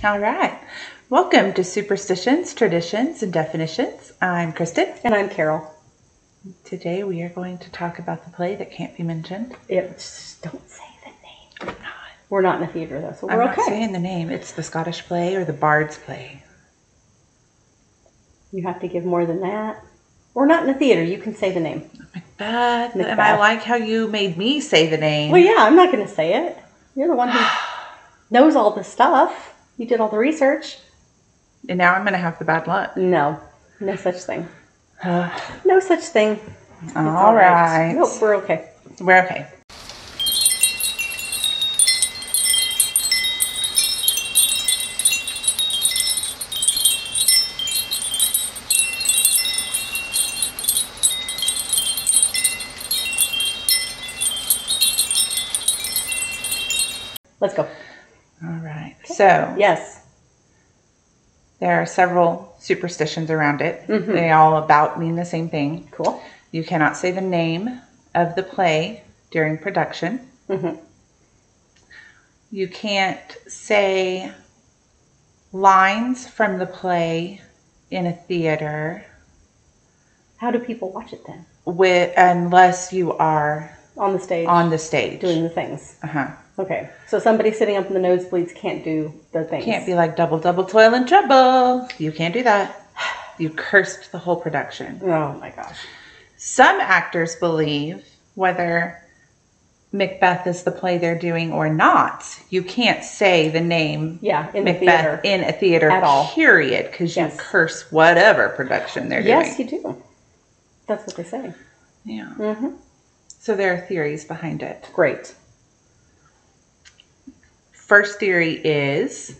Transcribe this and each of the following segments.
All right. Welcome to Superstitions, Traditions, and Definitions. I'm Kristen. And I'm Carol. Today we are going to talk about the play that can't be mentioned. Just don't say the name. We're not in a theater though, so we're I'm okay. not saying the name. It's the Scottish play or the Bard's play. You have to give more than that. We're not in a theater. You can say the name. Macbeth. And I like how you made me say the name. Well, yeah, I'm not going to say it. You're the one who knows all the stuff. You did all the research. And now I'm going to have the bad luck. No such thing. No such thing. All right. Nope, we're okay. We're okay. Let's go. All right. So, yes, there are several superstitions around it. Mm-hmm. They all about mean the same thing. Cool. You cannot say the name of the play during production. Mm-hmm. You can't say lines from the play in a theater How do people watch it then? unless you are On the stage? on the stage. Doing the things. Uh-huh. Okay. So somebody sitting up in the nosebleeds can't do their things. Can't be like double, toil and trouble. You can't do that. You cursed the whole production. Oh my gosh. Some actors believe, whether Macbeth is the play they're doing or not, you can't say the name in Macbeth the theater. in a theater At all. Period, because you curse whatever production they're doing. Yes, you do. That's what they say. Yeah. Mm-hmm. So there are theories behind it. Great. First theory is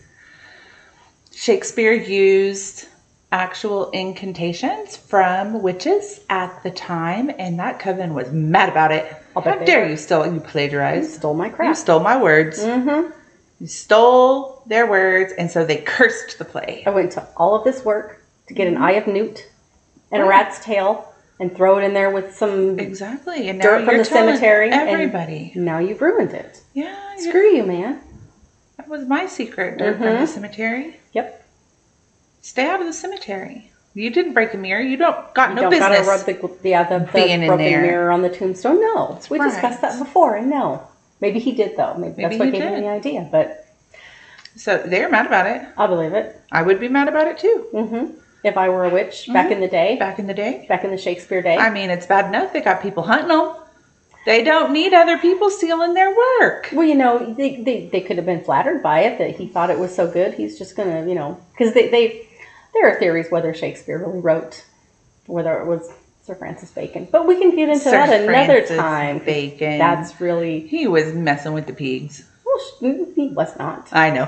Shakespeare used actual incantations from witches at the time, and that coven was mad about it. How dare you plagiarize? You stole my crap. You stole my words. Mm-hmm. You stole their words, and so they cursed the play. I went to all of this work to get an eye of newt and a rat's tail and throw it in there with some exactly and now dirt from the cemetery. Everybody. And now you've ruined it. Yeah. Screw you, man. That was my secret, dirt from the cemetery. Yep. Stay out of the cemetery. You didn't break a mirror. You don't got no don't business. Gotta rub the broken mirror on the tombstone. No, we discussed that before. And no, maybe he did though. Maybe that's what gave him the idea. But so they're mad about it. I believe it. I would be mad about it too. Mm-hmm. If I were a witch back in the day. Back in the day. Back in the Shakespeare day. I mean, it's bad enough they got people hunting them. They don't need other people stealing their work. Well, they could have been flattered by it that he thought it was so good. He's just gonna, because there are theories whether Shakespeare really wrote, whether it was Sir Francis Bacon. But we can get into that another time. Bacon. That's really... He was messing with the pigs. Well, he was not. I know.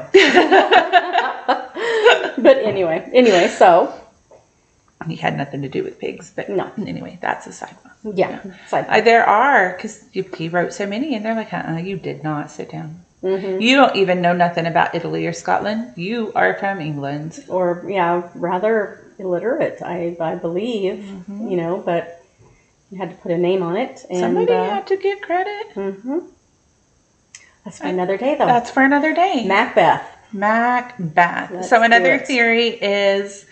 But anyway, so... He had nothing to do with pigs, but no. Anyway, that's a side one. Yeah. Side one. There are, because he wrote so many, and they're like, you did not sit down. Mm-hmm. You don't even know nothing about Italy or Scotland. You are from England. Or, rather illiterate, I believe, Mm-hmm. But you had to put a name on it. And, somebody had to get credit. Mm-hmm. That's for another day, though. That's for another day. Macbeth. Let's so another theory is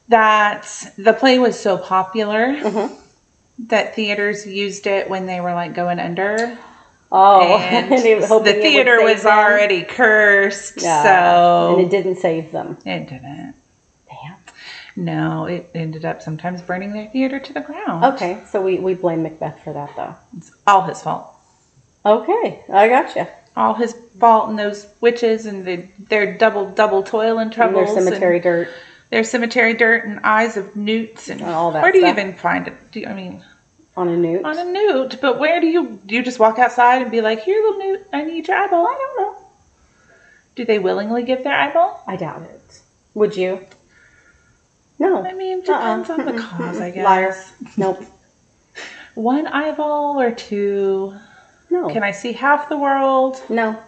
that the play was so popular that theaters used it when they were like going under. Oh, and the theater was already cursed, so and it didn't save them. It didn't. Damn. No, it ended up sometimes burning their theater to the ground. Okay, so we blame Macbeth for that, though. It's all his fault. Okay, I gotcha. All his fault, and those witches and their double toil and troubles. And their cemetery dirt. Their cemetery dirt and eyes of newts and all that. Where do you even find it? On a newt? On a newt. But where do you just walk outside and be like, here, little newt, I need your eyeball? I don't know. Do they willingly give their eyeball? I doubt it. Would you? No. I mean, depends on the cause, I guess. Liar. Nope. One eyeball or two? No. Can I see half the world? No.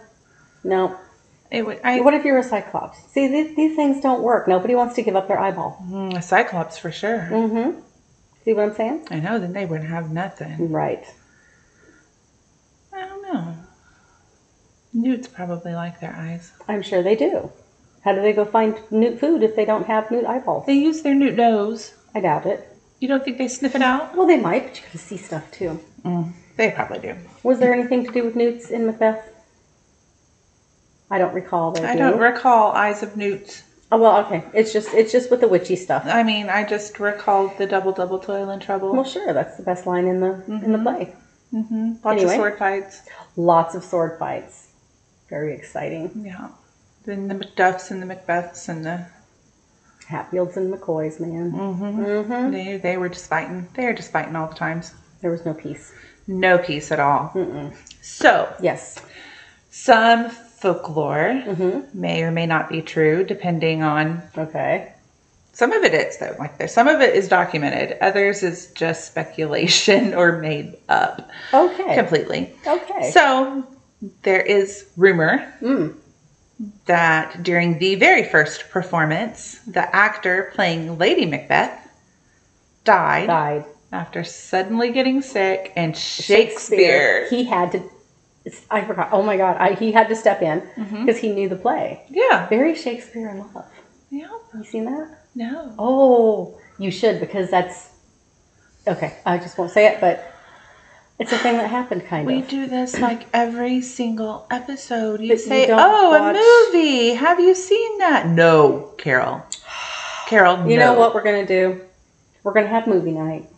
What if you're a cyclops? See, these things don't work. Nobody wants to give up their eyeball. A cyclops for sure. Mm-hmm. See what I'm saying? I know. Then they wouldn't have nothing. Right. I don't know. Newts probably like their eyes. I'm sure they do. How do they go find newt food if they don't have newt eyeballs? They use their newt nose. I doubt it. You don't think they sniff it out? Well, they might, but you can see stuff too. They probably do. Was there anything to do with newts in Macbeth? I don't recall there. I don't recall eyes of newts. Oh well, okay. It's just with the witchy stuff. I mean, I just recalled the double toil and trouble. Well, sure, that's the best line in the play. Lots of sword fights. Lots of sword fights. Very exciting. Yeah. Then the Macduffs and the Macbeths and the Hatfields and McCoys, man. They were just fighting. They were just fighting all the times. There was no peace. No peace at all. So yes, some folklore may or may not be true, depending on. Okay. Some of it is though. Like some of it is documented. Others is just speculation or made up. Okay. Completely. Okay. So there is rumor that during the very first performance, the actor playing Lady Macbeth died after suddenly getting sick, and Shakespeare. He had to. I forgot. Oh my God! He had to step in because he knew the play. Yeah. Very Shakespeare in Love. Yeah. Have you seen that? No. Oh, you should, because that's okay. I just won't say it, but it's a thing that happened, kind of. We do this like every single episode. You But say, you don't "Oh, watch- a movie. Have you seen that?" No, Carol. Carol, You no. know what we're gonna do? We're gonna have movie night.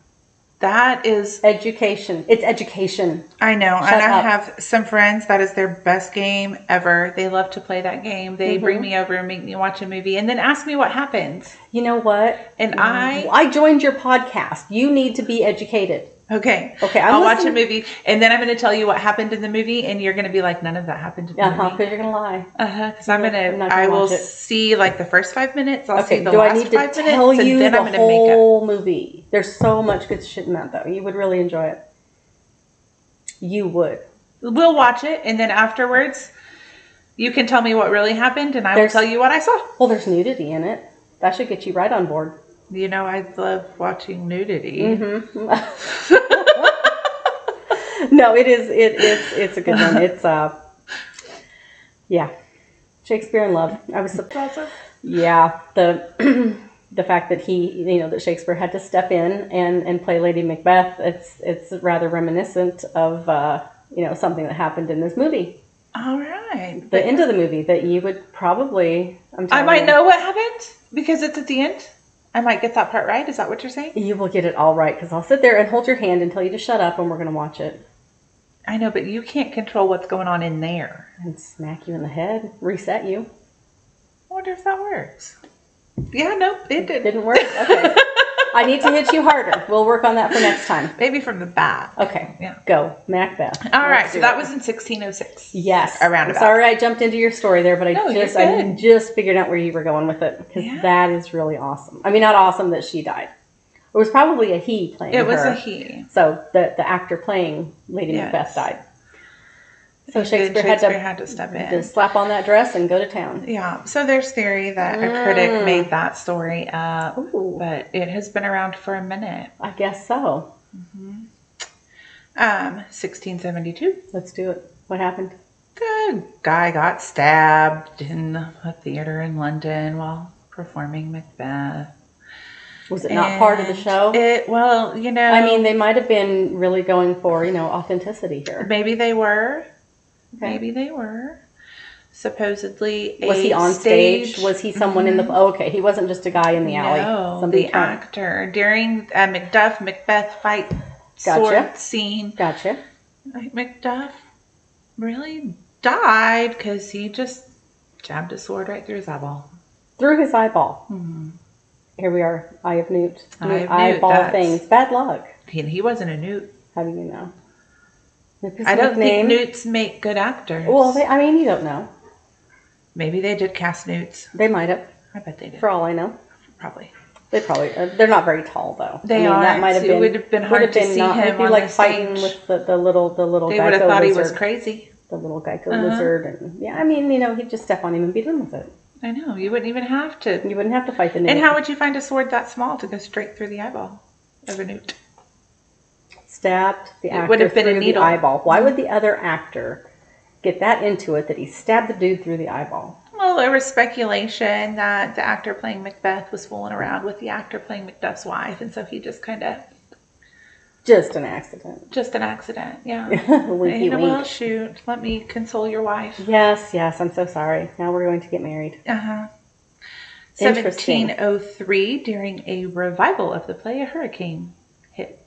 That is Education. It's education. I know. Shut and I up. have some friends that is their best game ever. They love to play that game. They bring me over and make me watch a movie and then ask me what happens. You know what? And I joined your podcast. You need to be educated. Okay. I'm I'll watch a listening. movie and then I'm going to tell you what happened in the movie and you're going to be like, none of that happened in the movie. Because you're gonna lie. Because I'm not gonna I will watch it. see like the first 5 minutes. I'll see Okay. the Do I last need to 5 minutes tell you and then the I'm going to make up. whole movie? There's so much good shit in that, though. You would really enjoy it. You would. We'll watch it and then afterwards you can tell me what really happened and I will tell you what I saw. Well, there's nudity in it. That should get you right on board. You know, I love watching nudity. No, it is. It's a good one. It's yeah, Shakespeare in Love. I was surprised. Yeah, the fact that that Shakespeare had to step in and play Lady Macbeth. It's rather reminiscent of something that happened in this movie. All right. The end of the movie that you would probably. I might know what happened because it's at the end. I might get that part right. Is that what you're saying? You will get it all right because I'll sit there and hold your hand and tell you to shut up and we're going to watch it. I know, but you can't control what's going on in there. And smack you in the head, reset you. I wonder if that works. Yeah, nope, it didn't. Didn't work? Okay. I need to hit you harder. We'll work on that for next time. Maybe from the back. Okay. Yeah. Go. Macbeth. All right, so that was in 1606. Yes. Around I'm about. sorry I jumped into your story there, but No, I you're good. just figured out where you were going with it because that is really awesome. I mean, not awesome that she died. It was probably a he playing her. It was a he. So the actor playing Lady Macbeth died. So Shakespeare had to step in. To slap on that dress and go to town. Yeah. So there's theory that a critic made that story up, Ooh. but it has been around for a minute. I guess so. 1672. Let's do it. What happened? The guy got stabbed in a theater in London while performing Macbeth. Was it not part of the show? I mean, they might have been really going for, authenticity here. Maybe they were. Okay. Maybe they were. Supposedly, was he on stage? Was he someone in the? Oh, okay, he wasn't just a guy in the alley. No, the actor during Macbeth fight sword scene. Gotcha. Macduff really died because he just jabbed a sword right through his eyeball. Through his eyeball. Here we are. Eye of Newt. Eyeball things. Bad luck. He wasn't a newt. How do you know? I don't think newts make good actors. Well, you don't know. Maybe they did cast newts. They might have. I bet they did. For all I know. Probably. They probably. They're not very tall though. They are. That might have been. It would have been hard to see him It'd be on like the fighting stage. with the little They Geico would have thought lizard. he was crazy. The little Geico lizard, and he'd just step on him and be done with it. I know. You wouldn't even have to. You wouldn't have to fight the newt. And how would you find a sword that small to go straight through the eyeball of a newt? Stabbed the actor would have been a through the needle. eyeball. Why would the other actor get that into it that he stabbed the dude through the eyeball? Well, there was speculation that the actor playing Macbeth was fooling around with the actor playing Macduff's wife, and so he just kind of... Just an accident. Just an accident, yeah. Winky wink. Well, shoot, let me console your wife. Yes, I'm so sorry. Now we're going to get married. Uh-huh. Interesting. 1703, during a revival of the play, a hurricane hit.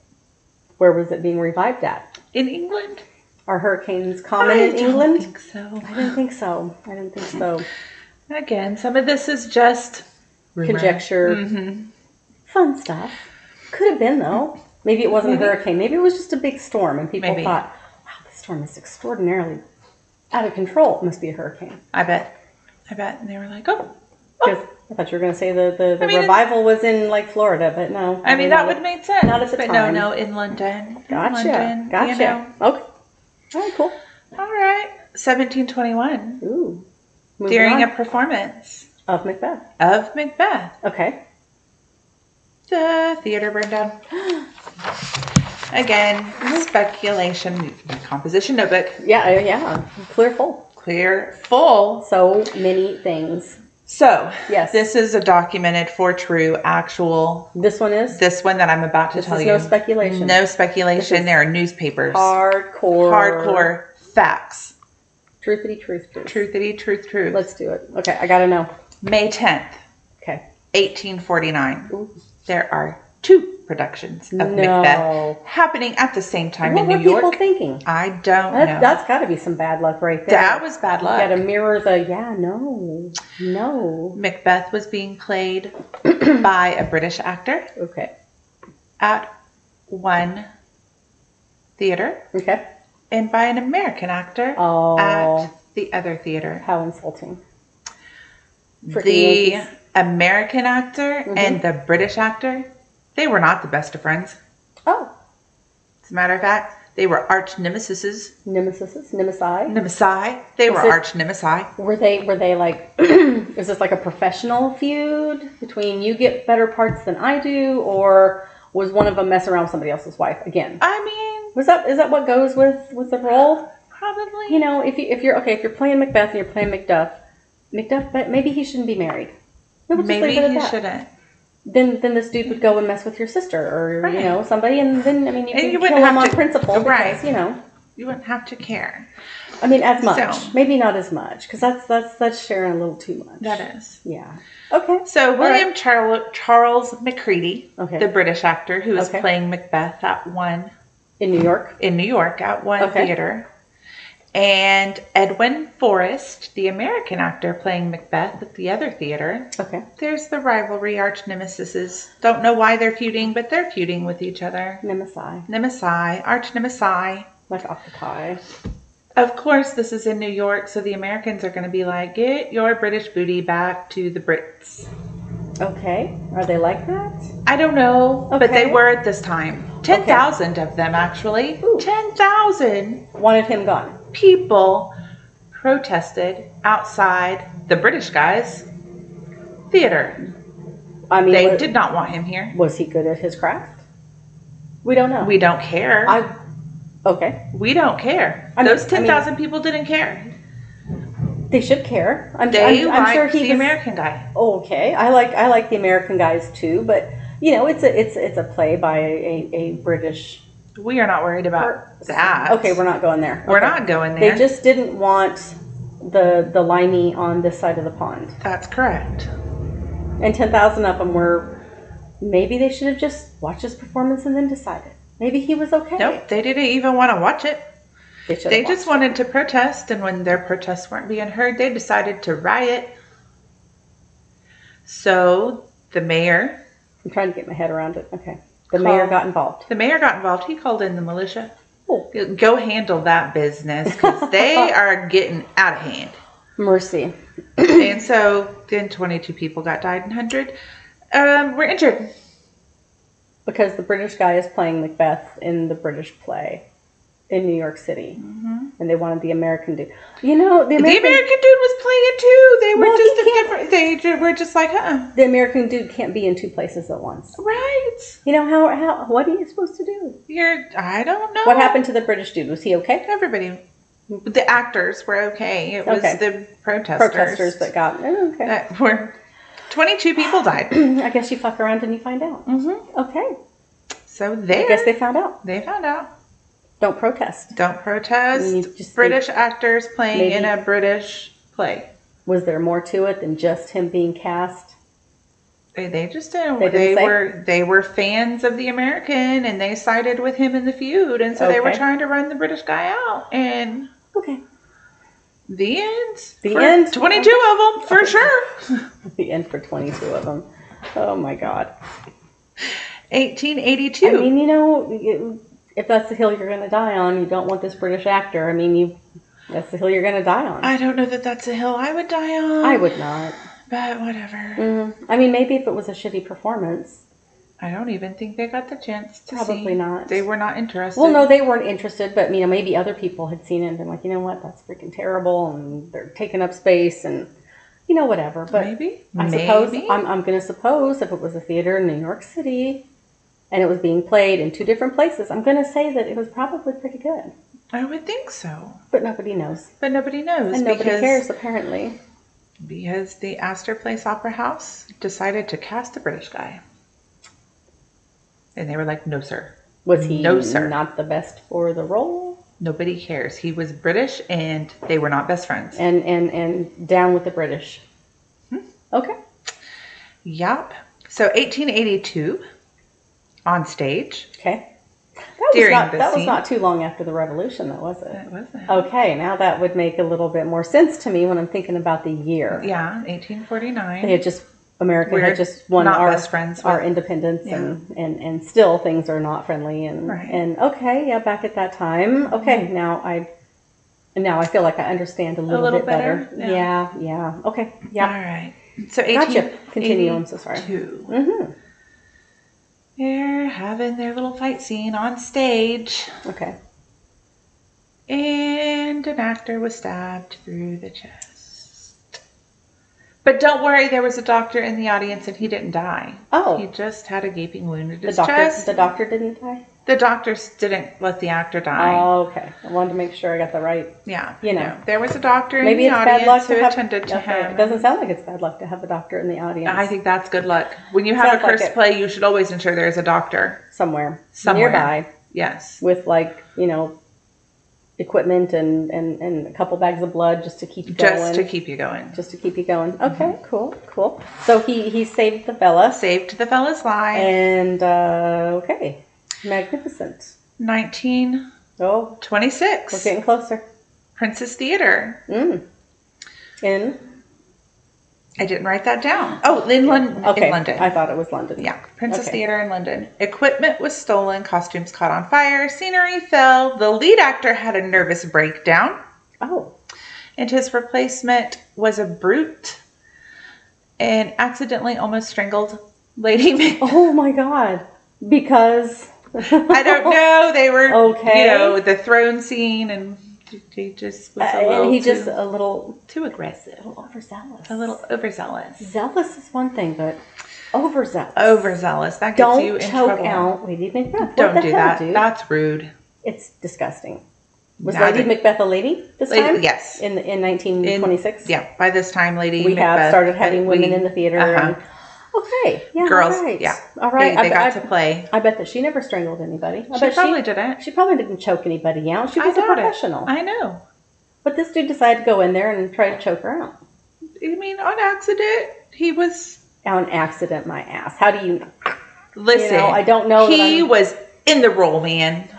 Where was it being revived at? In England? Are hurricanes common in England? I don't think so. I didn't think so. Again, some of this is just conjecture. Mm-hmm. Fun stuff. Could have been, though. Maybe it wasn't a hurricane. Maybe it was just a big storm, and people thought, wow, this storm is extraordinarily out of control. It must be a hurricane. I bet. And they were like, oh. Because I thought you were going to say the revival was in, like, Florida, but no. I mean, that would make sense. Not at the time. No, in London. Gotcha. You know. Okay. All right, cool. All right. 1721. Ooh. During a performance. Of Macbeth. Okay. The theater burned down. Again, speculation. Composition notebook. Yeah. Clear full. So many things. So, yes, this is a documented for true, actual. This one is? This one that I'm about to tell you. No speculation. No speculation. There are newspapers. Hardcore facts. Truth. Truth. Let's do it. Okay, I gotta know. May 10th. Okay. 1849. Ooh. There are 2 productions of Macbeth happening at the same time in New York. What were people thinking? I don't know. That's got to be some bad luck right there. That was bad luck. You got to mirror no. Macbeth was being played by a British actor. Okay. At one theater. Okay. And by an American actor at the other theater. How insulting. The American actor and the British actor, they were not the best of friends. Oh. As a matter of fact, they were arch nemesis. Nemesi? They were arch nemesi. Were they like, is this like a professional feud between you get better parts than I do, or was one of them messing around with somebody else's wife again? I mean, is that what goes with the role? Probably. You know, if you're playing Macbeth and you're playing Macduff, but maybe he shouldn't be married. Maybe he shouldn't. Then this dude would go and mess with your sister or somebody, and then you would kill him on principle because you wouldn't have to care. I mean, as much, maybe not as much, because that's sharing a little too much. That is, yeah. Okay. So William Charles Macready, okay, the British actor who was playing Macbeth at one in New York at one theater. And Edwin Forrest, the American actor playing Macbeth at the other theater. Okay. There's the rivalry, arch nemesis. Don't know why they're feuding, but they're feuding with each other. Nemesi. Arch nemesi. Like octopi. Of course, this is in New York, so the Americans are going to be like, get your British booty back to the Brits. Okay. Are they like that? I don't know, but they were at this time. 10,000 of them, actually. Ooh. 10,000. Wanted him gone. People protested outside the British guy's theater. I mean, they did not want him here. Was he good at his craft? We don't know. We don't care. We don't care. Those 10,000 people didn't care. They should care. I'm sure he the American guy. Okay, I like the American guys too, but it's a play by a British. We are not worried about that. Okay, we're not going there. We're not going there. They just didn't want the limey on this side of the pond. That's correct. And 10,000 of them were. Maybe they should have just watched his performance and then decided. Maybe he was okay. Nope, they didn't even want to watch it. They just wanted to protest, and when their protests weren't being heard, they decided to riot. So the mayor. I'm trying to get my head around it. Okay. The mayor got involved. He called in the militia. Oh. Go handle that business because they are getting out of hand. Mercy. And so then 22 people died and 100 were injured. Because the British guy is playing Macbeth in the British play in New York City. Mm-hmm. And they wanted the American dude. The American dude was playing too. They were They were just like, The American dude can't be in 2 places at once. Right. How what are you supposed to do? I don't know. What happened to the British dude? Was he okay? Everybody The actors were okay. It was Okay. the protesters that got okay. that were 22 people died. I guess you fuck around and you find out. Mm-hmm. Okay. So there. I guess they found out. They found out. Don't protest. Don't protest. You just British actors playing maybe- in a British play. Was there more to it than just him being cast? They just didn't. They didn't say? They were fans of the American, and they sided with him in the feud, and so they were Okay. trying to run the British guy out. And Okay. the end. The for end. 22 of them for sure. The end for 22 of them. Oh my God. 1882. I mean, you know, if that's the hill you're going to die on, you don't want this British actor. I mean, that's the hill you're going to die on. I don't know that that's a hill I would die on. I would not. But whatever. I mean, maybe if it was a shitty performance. I don't even think they got the chance to Probably see. not. They were not interested. Well, no, they weren't interested, but, you know, maybe other people had seen it and been like, you know what, that's freaking terrible, and they're taking up space, and, you know, whatever. But maybe. I suppose, I'm going to suppose, if it was a theater in New York City, and it was being played in 2 different places, I'm going to say that it was probably pretty good. I would think so. But nobody knows. But nobody knows. And nobody cares, apparently. Because the Astor Place Opera House decided to cast a British guy. And they were like, no, sir. Was he No, sir. not the best for the role? Nobody cares. He was British, and they were not best friends. And down with the British. Okay. Yep. So 1882, on stage. Okay. During That the was scene. not too long after the Revolution, though, was it? That wasn't. Okay, now that would make a little bit more sense to me when I'm thinking about the year. Yeah, 1849. They had just, America We're had just won not our best friends our with- independence, Yeah. and still things are not friendly. Right. And okay, yeah, back at that time. Okay, now I feel like I understand a little bit better. better? Yeah. Okay, yeah. All right. So Gotcha. Continue, I'm so sorry. 1882. They're having their little fight scene on stage, Okay. and an actor was stabbed through the chest. But don't worry, there was a doctor in the audience, and he didn't die. Oh. He just had a gaping wound in The his doctor, chest. the doctor didn't die? The doctors didn't let the actor die. Oh, okay. I wanted to make sure I got the right. Yeah. You know. No. There was a doctor Maybe in it's the bad luck audience to who have. attended to Okay, him. it doesn't sound like it's bad luck to have a doctor in the audience. I think that's good luck. When you have Sounds a like curse it. play, you should always ensure there's a doctor somewhere somewhere nearby Yes. with, like, you know, equipment and a couple bags of blood just to keep you going. Just to keep you going. Just to keep you going. Okay, cool. So he saved the fella. Saved the fella's life. And okay, magnificent. 1926. Oh, we're getting closer. Princess Theater. In I didn't write that down. Oh, in London. okay, In London. I thought it was London. Yeah, Princess Okay. Theater in London. Equipment was stolen, costumes caught on fire, scenery fell. The lead actor had a nervous breakdown, Oh, and his replacement was a brute and accidentally almost strangled Lady Macbeth. oh my God! Because I don't know. They were, Okay. you know, the throne scene, and he just was a little and he too, just a little aggressive. overzealous. A little overzealous. Zealous is one thing, but overzealous. Overzealous. That gets you Don't in choke trouble. out Lady Macbeth. What Don't the do hell, that. dude? That's rude. It's disgusting. Was Neither- Lady Macbeth a lady this time? Yes. In 1926? Yeah. By this time, Lady We Macbeth, have started having women in the theater. Uh-huh. And, okay. Yeah. Girls. All right. Yeah. All right. They got to play. I bet that she never strangled anybody. I She bet probably didn't. She probably didn't choke anybody out. She I was a doubt it. professional. I know. But this dude decided to go in there and try to choke her out. I mean, on accident, he was. On accident, my ass. How do you know? Listen, You know, I don't know that He I'm- was in the role, man.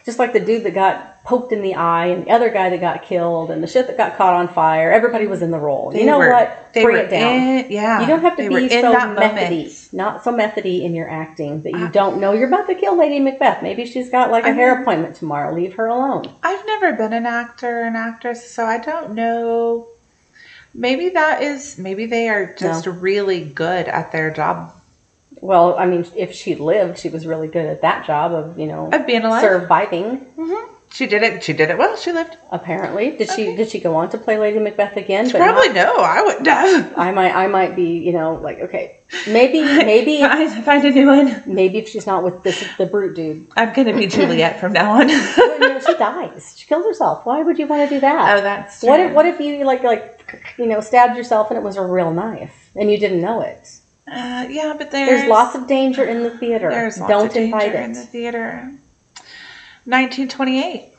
Just like the dude that got poked in the eye and the other guy that got killed and the shit that got caught on fire. Everybody was in the role. You know what? Bring it down. Yeah. You don't have to They were be in so that methody, moment. not so methody in your acting that you don't know you're about to kill Lady Macbeth. Maybe she's got like a hair appointment tomorrow. Leave her alone. I've never been an actor or an actress, so I don't know. Maybe they are just really good at their job. Well, I mean, if she lived, she was really good at that job of, Of being alive. surviving. She did it. She did it well. She lived. Apparently, did she go on to play Lady Macbeth again? But probably no. I wouldn't have. I might be, like, okay, maybe find a new one. Maybe if she's not with the brute dude, I'm gonna be Juliet from now on. Well, she dies. She kills herself. Why would you want to do that? Oh, that's true. What if you stabbed yourself and it was a real knife and you didn't know it? Yeah, but there's lots of danger in the theater. Don't invite it. In the theater. 1928.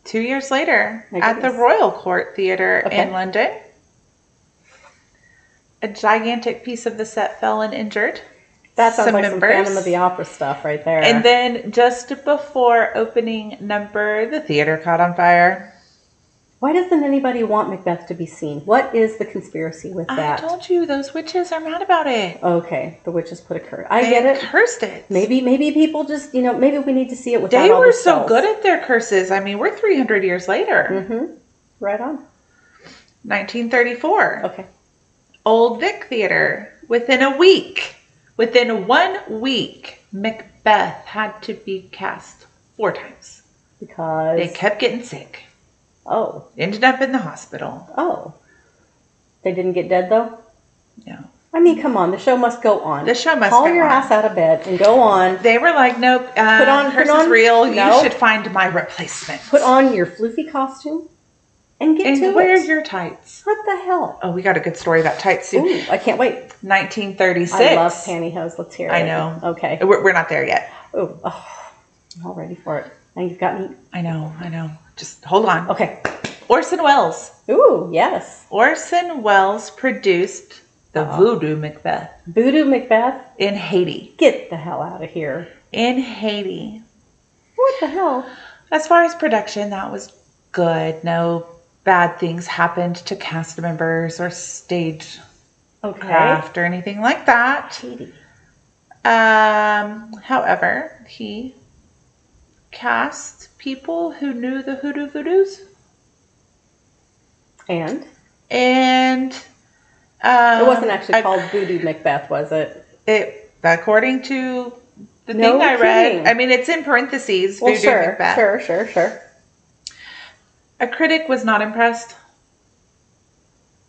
2 years later, at the Royal Court Theatre in London, a gigantic piece of the set fell and injured. That sounds like some Phantom of the Opera stuff right there. And then just before opening number, the theater caught on fire. Why doesn't anybody want Macbeth to be seen? What is the conspiracy with that? I told you, those witches are mad about it. Okay, the witches put a curse. I get it. Cursed it. Maybe people just, maybe we need to see it without all the They were so spells. Good at their curses. I mean, we're 300 years later. Right on. 1934. Okay. Old Vic Theater. Within 1 week, Macbeth had to be cast 4 times. Because? They kept getting sick. Oh. Ended up in the hospital. Oh. They didn't get dead, though? No. I mean, come on. The show must go on. The show must go on. Call your ass out of bed and go on. They were like, nope, curse is real. You should find my replacement. Put on your floofy costume and get to it. And wear your tights. What the hell? Oh, we got a good story about tights, too. Ooh, I can't wait. 1936. I love pantyhose. Let's hear it. I know. Okay. We're not there yet. Oh, I'm all ready for it. Now you've got me. I know. Just hold on. Okay. Orson Welles. Ooh, yes. Orson Welles produced the Voodoo Macbeth. Voodoo Macbeth? In Haiti. Get the hell out of here. In Haiti. What the hell? As far as production, that was good. No bad things happened to cast members or stage craft or anything like that. Haiti. However, he cast people who knew the hoodoo voodoos. And it wasn't actually called Voodoo Macbeth, was it? According to the thing I read, I mean, it's in parentheses, Voodoo Macbeth. Sure. A critic was not impressed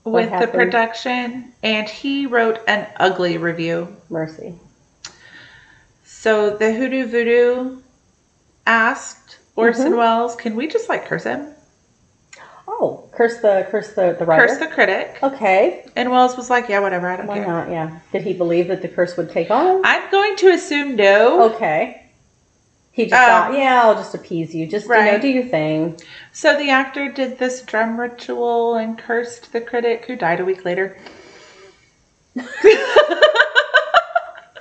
with the production, and he wrote an ugly review. Mercy. So the Hoodoo Voodoo asked Orson Welles, can we just curse him? Oh, curse the writer? Curse the critic. Okay. And Wells was like, yeah, whatever, I don't care. Why not, yeah. Did he believe that the curse would take on him? I'm going to assume no. Okay. He just thought, I'll just appease you. Just, do your thing. So the actor did this drum ritual and cursed the critic, who died a week later.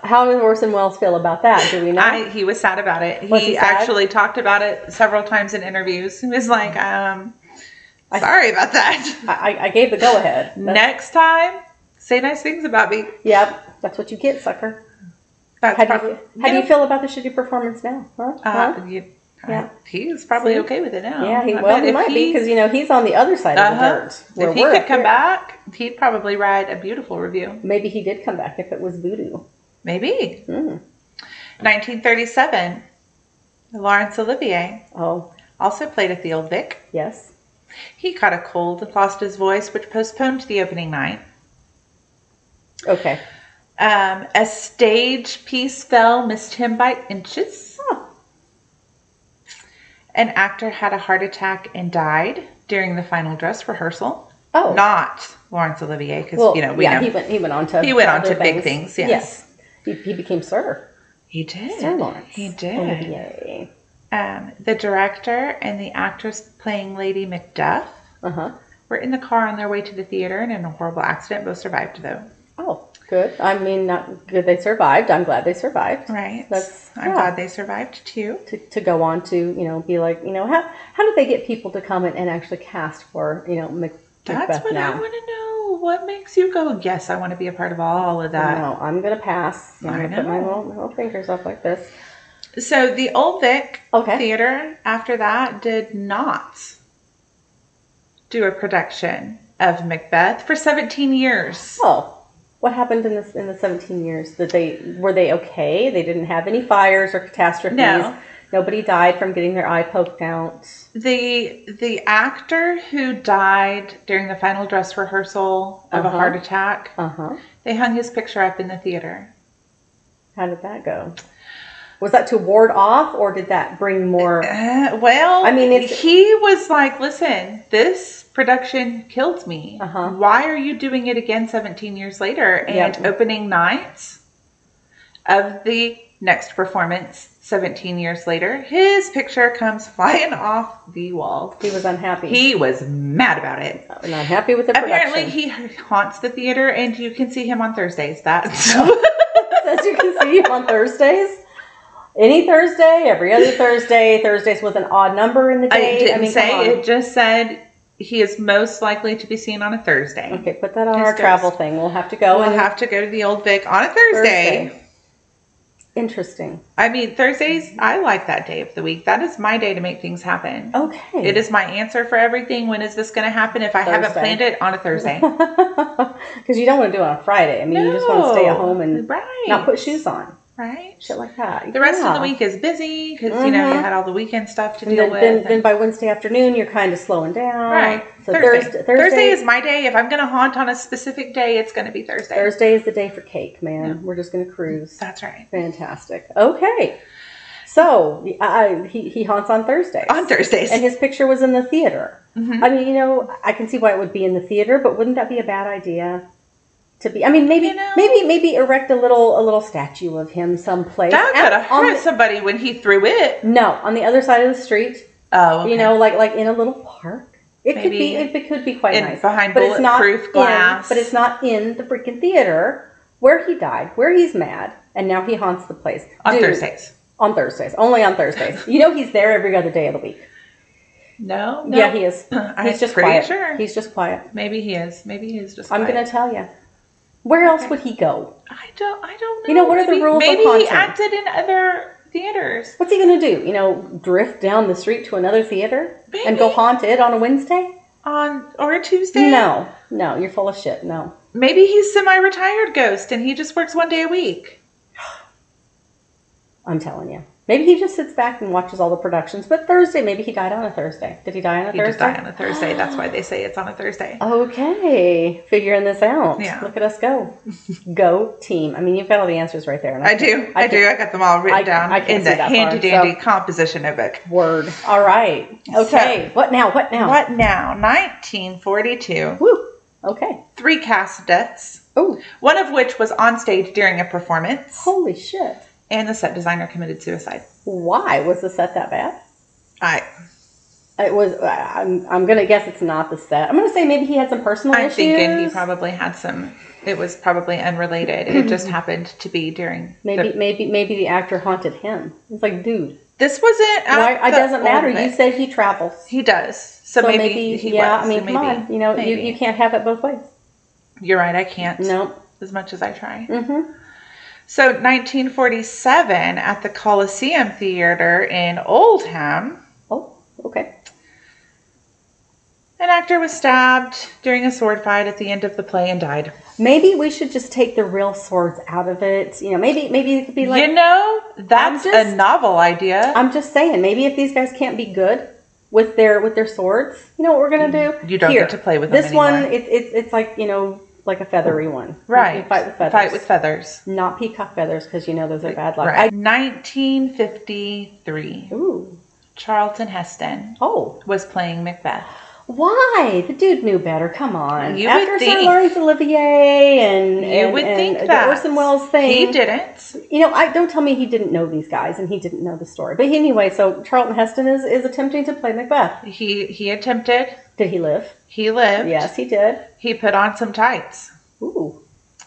How did Orson Welles feel about that? Do we know? He was sad about it. Was he sad? Actually talked about it several times in interviews. He was like, sorry about that. I gave the go-ahead. Next time, say nice things about me. Yep, that's what you get, sucker. How do you feel about the shitty performance now? He's probably okay with it now. Yeah, he might be, because he's on the other side of the dirt. If he could come back, he'd probably write a beautiful review. Maybe he did come back if it was voodoo. Maybe. 1937, Laurence Olivier. Oh. Also played at the Old Vic. Yes. He caught a cold and lost his voice, which postponed the opening night. Okay. A stage piece fell, missed him by inches. Oh. An actor had a heart attack and died during the final dress rehearsal. Oh. Not Laurence Olivier, because we know. He went on to big things. Yes. He became Sir. He did. Sir Laurence. He did. Olivier. The director and the actress playing Lady Macduff were in the car on their way to the theater, and in a horrible accident, both survived, though. Oh, good. I mean, not good they survived. I'm glad they survived. Right. I'm glad they survived, too. To go on to, be like, how did they get people to come and actually cast for, Macbeth That's what now? I want to know. What makes you go, yes, I want to be a part of all of that? No, I'm going to pass. I'm going to put my little fingers up like this. So the Old Vic Theater, after that, did not do a production of Macbeth for 17 years. Oh, what happened in the 17 years? Were they okay? They didn't have any fires or catastrophes. No. Nobody died from getting their eye poked out. The actor who died during the final dress rehearsal of a heart attack, they hung his picture up in the theater. How did that go? Was that to ward off, or did that bring more? Well, I mean, he was like, listen, this production killed me. Why are you doing it again 17 years later? And opening night of the next performance 17 years later, his picture comes flying off the wall. He was unhappy. He was mad about it. Not happy with the production. Apparently, he haunts the theater, and you can see him on Thursdays. That's says you can see him on Thursdays. Any Thursday, every other Thursday. Thursdays with an odd number in the day. It didn't say. It just said he is most likely to be seen on a Thursday. Okay, put that on our travel thing. We'll have to go. We'll have to go to the Old Vic on a Thursday. Interesting. I mean, Thursdays, I like that day of the week. That is my day to make things happen. Okay. It is my answer for everything. When is this going to happen? If I haven't planned it, on a Thursday. Because you don't want to do it on a Friday. I mean, you just want to stay at home and not put shoes on. Right. Shit like that. The rest of the week is busy because, you know, you had all the weekend stuff to deal with. Then by Wednesday afternoon, you're kind of slowing down. Right. So Thursday is my day. If I'm going to haunt on a specific day, it's going to be Thursday. Thursday is the day for cake, man. Yeah. We're just going to cruise. That's right. Fantastic. Okay. So he haunts on Thursdays. On Thursdays. And his picture was in the theater. I mean, you know, I can see why it would be in the theater, but wouldn't that be a bad idea? To be, I mean, maybe erect a little statue of him someplace. That could have hurt somebody when he threw it. No, on the other side of the street. Oh, okay. You know, like in a little park. It could be quite nice. Behind bulletproof glass. But it's not in the freaking theater where he died, where he's mad, and now he haunts the place. On Thursdays. On Thursdays. Only on Thursdays. You know he's there every other day of the week. No. Yeah, he is. He's just pretty quiet. Sure. He's just quiet. Maybe he is. Maybe he is just quiet. I'm going to tell you. Where else would he go? I don't know. You know, what are the rules of haunting? Maybe he acted in other theaters. What's he going to do? You know, drift down the street to another theater? Maybe. And go haunt it on a Wednesday? Or a Tuesday? No, you're full of shit. No. Maybe he's semi-retired ghost and he just works one day a week. I'm telling you. Maybe he just sits back and watches all the productions. But Thursday, maybe he died on a Thursday. Did he die on a Thursday? He did die on a Thursday. That's why they say it's on a Thursday. Okay. Figuring this out. Yeah. Look at us go. Go team. I mean, you've got all the answers right there. I do. I got them all written down in the handy-dandy composition notebook. Word. All right. Okay. So, what now? 1942. Woo. Okay. 3 cast deaths. Ooh. One of which was on stage during a performance. Holy shit. And the set designer committed suicide. Why? Was the set that bad? It was. I'm going to guess it's not the set. I'm going to say maybe he had some personal issues. I'm thinking he probably had some. It was probably unrelated. It just happened to be during. Maybe the actor haunted him. It's like, dude. This wasn't. It doesn't matter. You said he travels. He does. So maybe he was. I mean, come on. You know, you can't have it both ways. You're right. I can't. Nope. As much as I try. Mm-hmm. So 1947 at the Coliseum Theater in Oldham. Oh, okay. An actor was stabbed during a sword fight at the end of the play and died. Maybe we should just take the real swords out of it. You know, maybe it could be like... You know, that's a novel idea. I'm just saying, maybe if these guys can't be good with their swords, you know what we're going to do? You don't get to play with them anymore. This one, it's like, you know... like a feathery one. Right. You fight with feathers. Fight with feathers. Not peacock feathers, because you know those are bad luck. Right. 1953. Ooh. Charlton Heston was playing Macbeth. Why? The dude knew better. Come on. After Sir Laurence Olivier and that. The Orson Welles thing. He didn't. You know, don't tell me he didn't know these guys and he didn't know the story. But anyway, so Charlton Heston is attempting to play Macbeth. He attempted. Did he live? He lived. Yes, he did. He put on some tights. Ooh.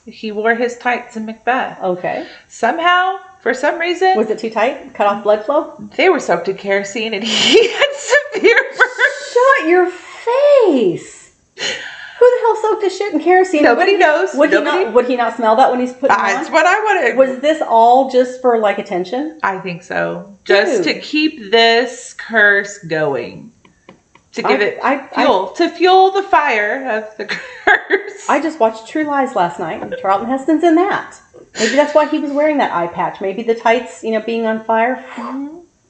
He wore his tights in Macbeth. Okay. Somehow, for some reason... Was it too tight? Cut off blood flow? They were soaked in kerosene and he had severe burns. Shut your face! Who the hell soaked his shit in kerosene? Nobody knows. Would he not smell that when he's putting it on? That's what I wanted. Was this all just for, like, attention? I think so. Just to keep this curse going. To give it fuel. To fuel the fire of the curse. I just watched True Lies last night, and Charlton Heston's in that. Maybe that's why he was wearing that eye patch. Maybe the tights, you know, being on fire.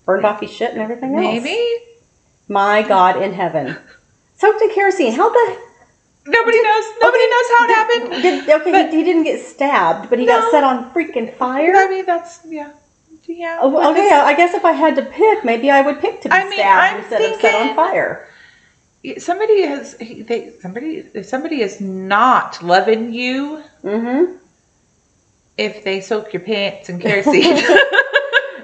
Burned off his shit and everything else. Maybe. My God in heaven. Soaked in kerosene. How the... Nobody knows how it happened. He didn't get stabbed, but he got set on freaking fire. I mean, that's, yeah. Oh, okay, I guess if I had to pick, maybe I would pick to be stabbed instead of set on fire. If somebody is not loving you, if they soak your pants in kerosene.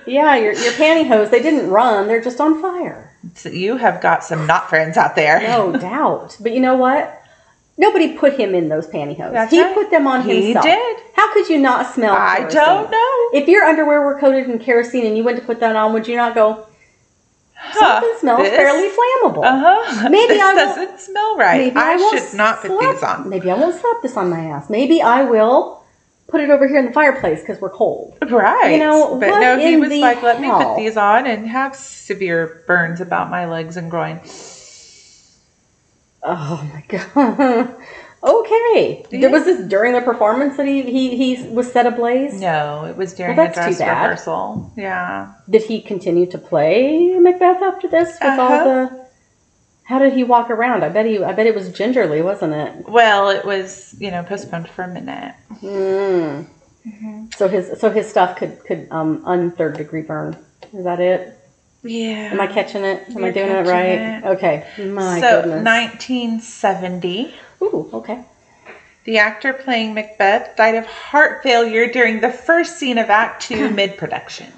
Yeah, your pantyhose, they didn't run, they're just on fire. So you have got some not friends out there. No doubt. But you know what? Nobody put him in those pantyhose. That's he right. put them on himself. He did. How could you not smell kerosene? I don't know. If your underwear were coated in kerosene and you went to put that on, would you not go, something smells fairly flammable? Maybe this doesn't smell right. I should not put these on. Maybe I won't slap this on my ass. Maybe I will put it over here in the fireplace because we're cold. Right. You know, but no, he was like, let me put these on and have severe burns about my legs and groin. Oh my God. Okay. Yeah. Was this during the performance that he was set ablaze? No, it was during a dress rehearsal. Yeah. Did he continue to play Macbeth after this with all the... How did he walk around? I bet it was gingerly, wasn't it? Well, it was, postponed for a minute. So his stuff could third degree burn. Is that it? Yeah. Am I catching it? Am I doing it right? Okay. My goodness. 1970. Ooh, okay. The actor playing Macbeth died of heart failure during the first scene of Act 2 mid-production.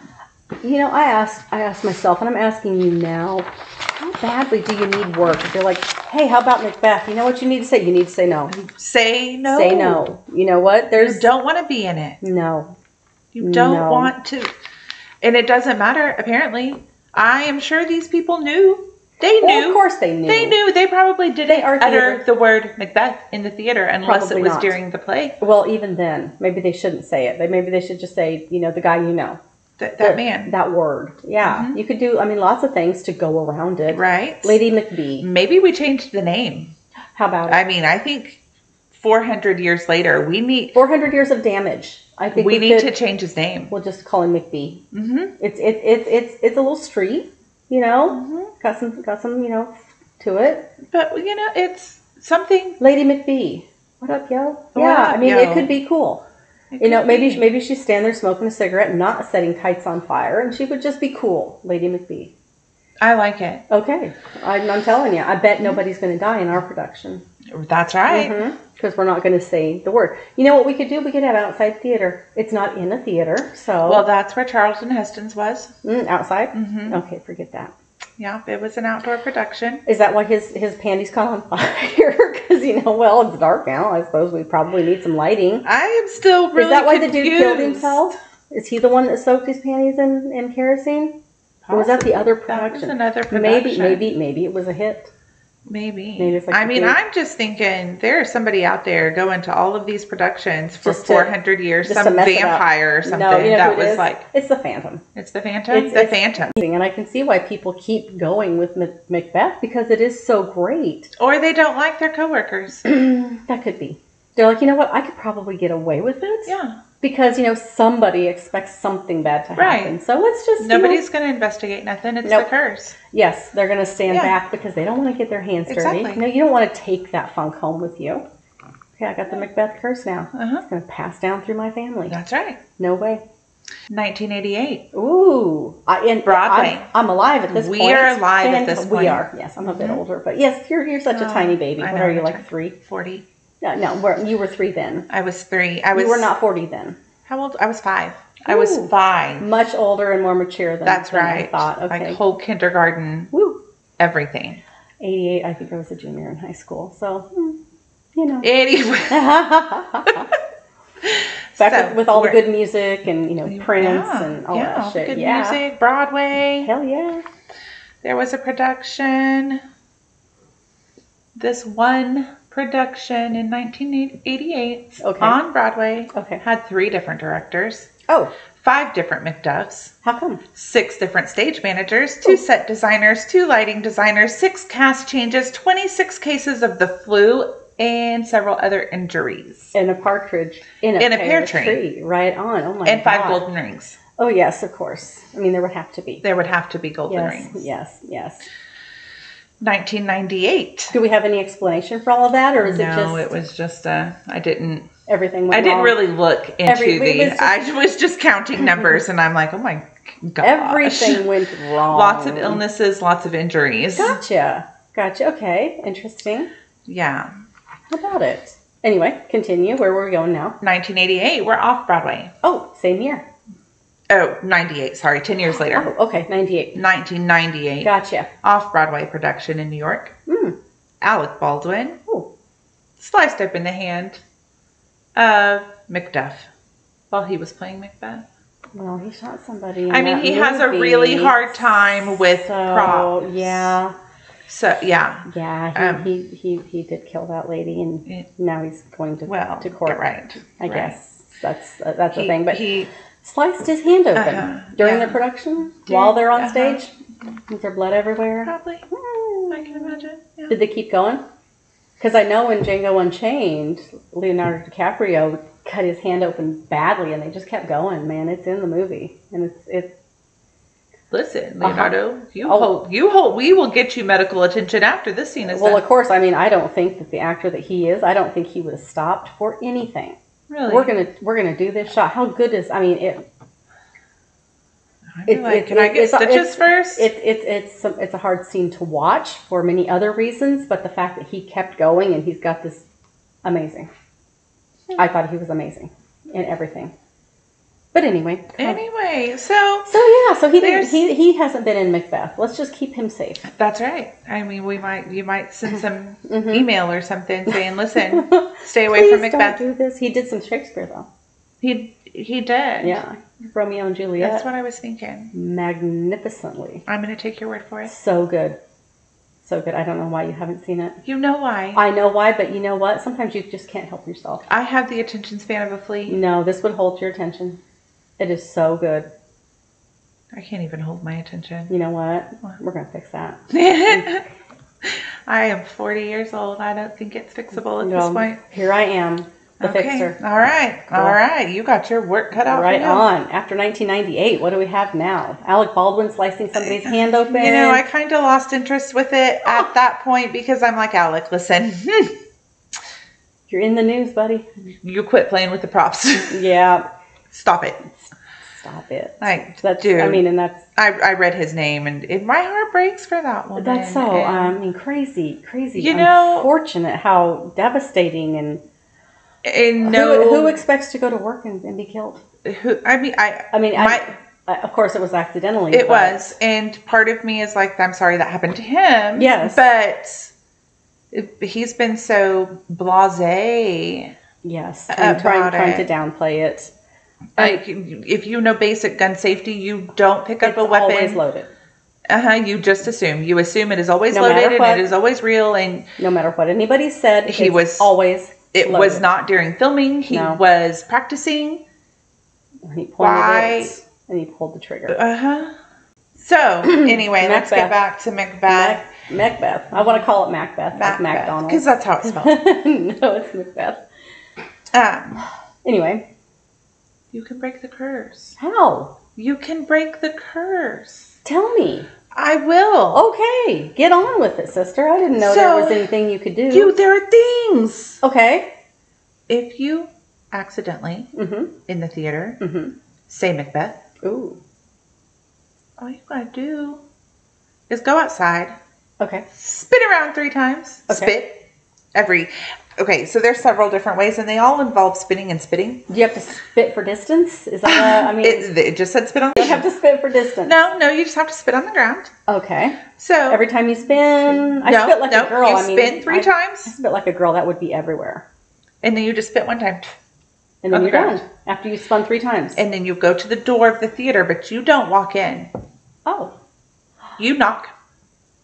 I asked myself, and I'm asking you now, how badly do you need work? If you're like, hey, how about Macbeth? You know what you need to say? You need to say no. Say no. Say no. You know what? You don't want to be in it. No. You don't want to. And it doesn't matter, apparently. I am sure these people knew. They knew. Well, of course they knew. They knew. They probably didn't utter the word Macbeth in the theater unless it was during the play. Well, even then, maybe they shouldn't say it. Maybe they should just say, the guy you know. That man. That word. Yeah. You could do, lots of things to go around it. Right. Lady Macbeth. Maybe we changed the name. How about it? I think 400 years later, we need... 400 years of damage. I think we need to change his name. We'll just call him Macbeth. It's a little street, got some, to it. But, it's something... Lady Macbeth. What up, yo? Yeah, it could be cool. Maybe she's standing there smoking a cigarette, not setting tights on fire, and she would just be cool, Lady Macbeth. I like it. Okay. I'm telling you, I bet nobody's going to die in our production. That's right. Because we're not going to say the word. You know what we could do? We could have outside theater. It's not in a theater, so... Well, that's where Charlton Heston's was. Outside? Okay, forget that. Yeah, it was an outdoor production. Is that why his panties caught on fire? Because, it's dark now. I suppose we probably need some lighting. I am still really Is that why confused. the dude killed himself? Is he the one that soaked his panties in kerosene? Possibly. Or was that the other production? That was another production. Maybe it was a hit. Maybe. It's like I'm just thinking there's somebody out there going to all of these productions for 400 years, some vampire or something that was like... It's the Phantom. It's the Phantom? The Phantom. And I can see why people keep going with Macbeth because it is so great. Or they don't like their coworkers. That could be. They're like, you know what? I could probably get away with it. Yeah. Because, somebody expects something bad to happen. Right. So let's just... Nobody's going to investigate nothing. It's the curse. Yes, they're going to stand back because they don't want to get their hands dirty. No, you don't want to take that funk home with you. Okay, I got the Macbeth Curse now. It's going to pass down through my family. That's right. No way. 1988. Ooh. Broadway. I'm alive at this point. We are alive at this point. We are. Yes, I'm a bit older. But yes, you're such a tiny baby. What are you, like 3? 40. No, you were 3 then. I was 3. You were not 40 then. How old? I was 5. Ooh, I was 5. Much older and more mature than That's right. I thought. Okay. Like whole kindergarten. Woo. Everything. 88, I think I was a junior in high school. So, Anyway. Back with all the good music and, Prince and all that shit. Good music, Broadway. Hell yeah. There was a production. This one production in 1988 on Broadway had 3 different directors. 5 different Macduffs. How come? 6 different stage managers, 2 set designers, 2 lighting designers, 6 cast changes, 26 cases of the flu, and several other injuries. And a partridge in a pear tree. Right on. Oh my God. And 5 golden rings. Oh, yes, of course. I mean, there would have to be. There would have to be golden Yes, rings. yes, yes. 1998. Do we have any explanation for all of that, or is it just... No, it was just, I didn't wrong? really look into I was just counting numbers, and I'm like, oh my gosh. Everything went wrong. Lots of illnesses, lots of injuries. Gotcha. Okay, interesting. Yeah. How about it? Anyway, continue. Where were we going now? 1988, we're off Broadway. Oh, same year. Oh, 98, sorry, 10 years later. Oh, okay, 98. 1998. Gotcha. Off-Broadway production in New York. Alec Baldwin. Ooh. Sliced open the hand of Macduff while he was playing Macbeth. Well, he shot somebody in I mean, that he has a movie, really hard time with props. Yeah. So, yeah. Yeah, he did kill that lady, and now he's going to court. Yeah, right. I guess that's the thing. But he sliced his hand open during the production while they're on stage. Is there blood everywhere? Probably. I can imagine. Yeah. Did they keep going? Because I know in Django Unchained, Leonardo DiCaprio cut his hand open badly, and they just kept going. Man, it's in the movie, and it's. Listen, Leonardo, you hold. We will get you medical attention after this scene is done. Well, of course. I mean, I don't think that the actor that he is, I don't think he would have stopped for anything. Really? We're gonna do this shot. How good is? I mean, can I get stitches first? It's a hard scene to watch for many other reasons, but the fact that he kept going and he's got this amazing. I thought he was amazing in everything. But anyway. So he hasn't been in Macbeth. Let's just keep him safe. That's right. I mean, you might send some email or something saying, "Listen, stay away from Macbeth." Don't do this. He did some Shakespeare though. He did. Yeah, Romeo and Juliet. That's what I was thinking. Magnificently. I'm going to take your word for it. So good. So good. I don't know why you haven't seen it. You know why. I know why, but you know what? Sometimes you just can't help yourself. I have the attention span of a flea. No, this would hold your attention. It is so good. I can't even hold my attention. You know what? We're going to fix that. I am 40 years old. I don't think it's fixable at this point. Here I am, the fixer. All right. Cool. All right. You got your work cut out right for you. On. After 1998, what do we have now? Alec Baldwin slicing somebody's hand open. You know, I kind of lost interest with it at that point because I'm like, Alec, listen. You're in the news, buddy. You quit playing with the props. Yeah. Stop it. Like, dude. I mean, and that's. I read his name, and my heart breaks for that one. That's so. I mean, crazy. You know, unfortunate how devastating and no. Who expects to go to work and be killed? Of course, it was accidentally. It was, and part of me is like, I'm sorry that happened to him. Yes, but he's been so blasé. Yes, and trying to downplay it. Like, if you know basic gun safety, you don't pick up a weapon. It's always loaded. You just assume. You assume it is always loaded and it is always real. And no matter what anybody said, it was not during filming. He was practicing. And he pointed it and he pulled the trigger. So, anyway, let's get back to Macbeth. Macbeth. I want to call it Macbeth. Like McDonald's. Because that's how it's spelled. No, it's Macbeth. Anyway. You can break the curse. How? You can break the curse. Tell me. I will. Okay. Get on with it, sister. I didn't know there was anything you could do. There are things. Okay. If you accidentally, in the theater, say Macbeth. Ooh. All you gotta do is go outside. Okay. Spin around 3 times. Okay. Okay, so there's several different ways, and they all involve spinning and spitting. Do you have to spit for distance? Is that what, it just said spit on the ground. You have to spit for distance. No, you just have to spit on the ground. Okay. So every time you spin, I spit like a girl. You spin 3 times. I spit like a girl. That would be everywhere. And then you just spit 1 time. And then you're done. After you spun 3 times. And then you go to the door of the theater, but you don't walk in. Oh. You knock.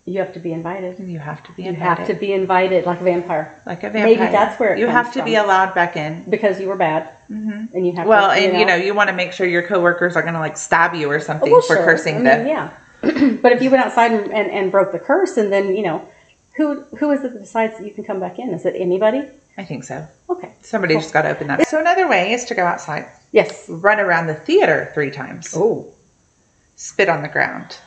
You have to be invited. You have to be invited. You have to be invited like a vampire. Like a vampire. Maybe that's where it you comes have to from. be allowed back in because you were bad. Mm-hmm. And you have you want to make sure your coworkers are going to like stab you or something for cursing them. Yeah. But if you went outside and broke the curse, and then who is it that decides that you can come back in? Is it anybody? I think so. Okay. Somebody just got to open that. So another way is to go outside. Yes. run around the theater 3 times, Oh. spit on the ground,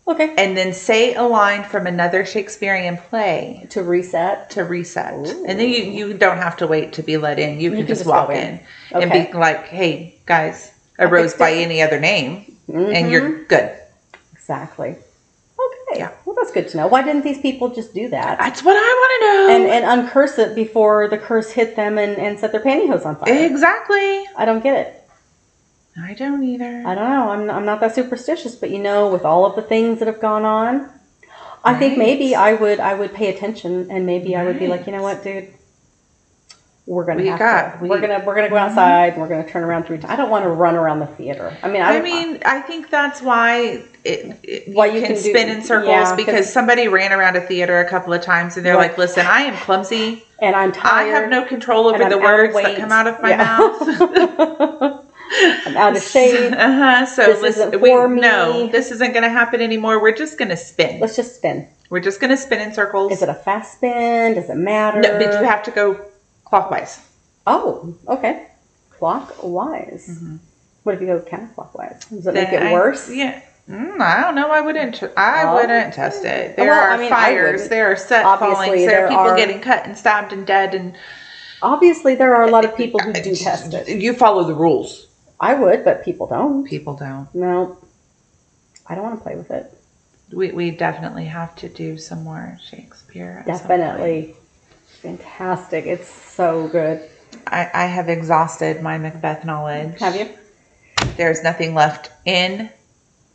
Okay. and then say a line from another Shakespearean play To reset. to reset. Ooh. And then you don't have to wait to be let in. You can just go walk in and Okay. be like, hey, guys, a rose by any other name, and you're good. Exactly. Okay. Yeah. Well, that's good to know. Why didn't these people just do that? That's what I want to know. And uncurse it before the curse hit them and set their pantyhose on fire. Exactly. I don't get it. I don't either. I don't know. I'm not that superstitious, but with all of the things that have gone on, I think maybe I would pay attention, and maybe I would be like, you know what, dude, we're gonna we're gonna go outside, and we're gonna turn around 3 times. I don't want to run around the theater. I think that's why Why you can spin in circles, because somebody ran around a theater a couple of times and they're like, listen, I am clumsy and I'm tired. I have no control over the words that come out of my mouth. I'm out of shape. So this isn't going to happen anymore. We're just going to spin. Let's just spin. We're just going to spin in circles. Is it a fast spin? Does it matter? No, but you have to go clockwise. Oh, okay. Clockwise. Mm-hmm. What if you go counterclockwise? Does it make it worse? Yeah. I don't know. I wouldn't test it. There are fires. There are set fallings. There are people getting cut and stabbed and dead. And obviously, there are a lot of people who do test it. You follow the rules. I would, but people don't. People don't. No. I don't want to play with it. We definitely have to do some more Shakespeare. Definitely. Fantastic. It's so good. I have exhausted my Macbeth knowledge. Have you? There's nothing left in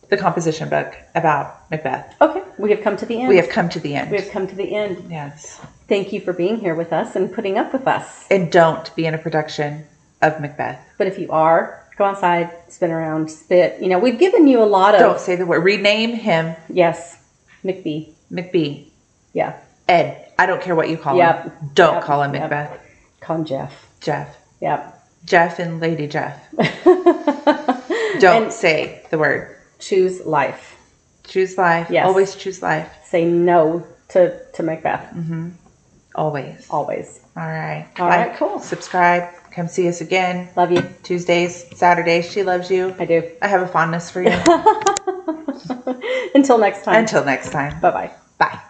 the composition book about Macbeth. Okay. We have come to the end. We have come to the end. We have come to the end. Yes. Thank you for being here with us and putting up with us. And don't be in a production of Macbeth. But if you are, go outside, spin around, spit. We've given you a lot of... Don't say the word. Rename him. Yes. McBee. Yeah. Ed. I don't care what you call him. Don't call him Macbeth. Call him Jeff. Yep. Jeff and Lady Jeff. Don't say the word. Choose life. Choose life. Yes. Always choose life. Say no to Macbeth. Mm-hmm. Always. All right. All right, cool. Subscribe. Come see us again. Love you. Tuesdays, Saturdays. She loves you. I do. I have a fondness for you. Until next time. Bye-bye. Bye.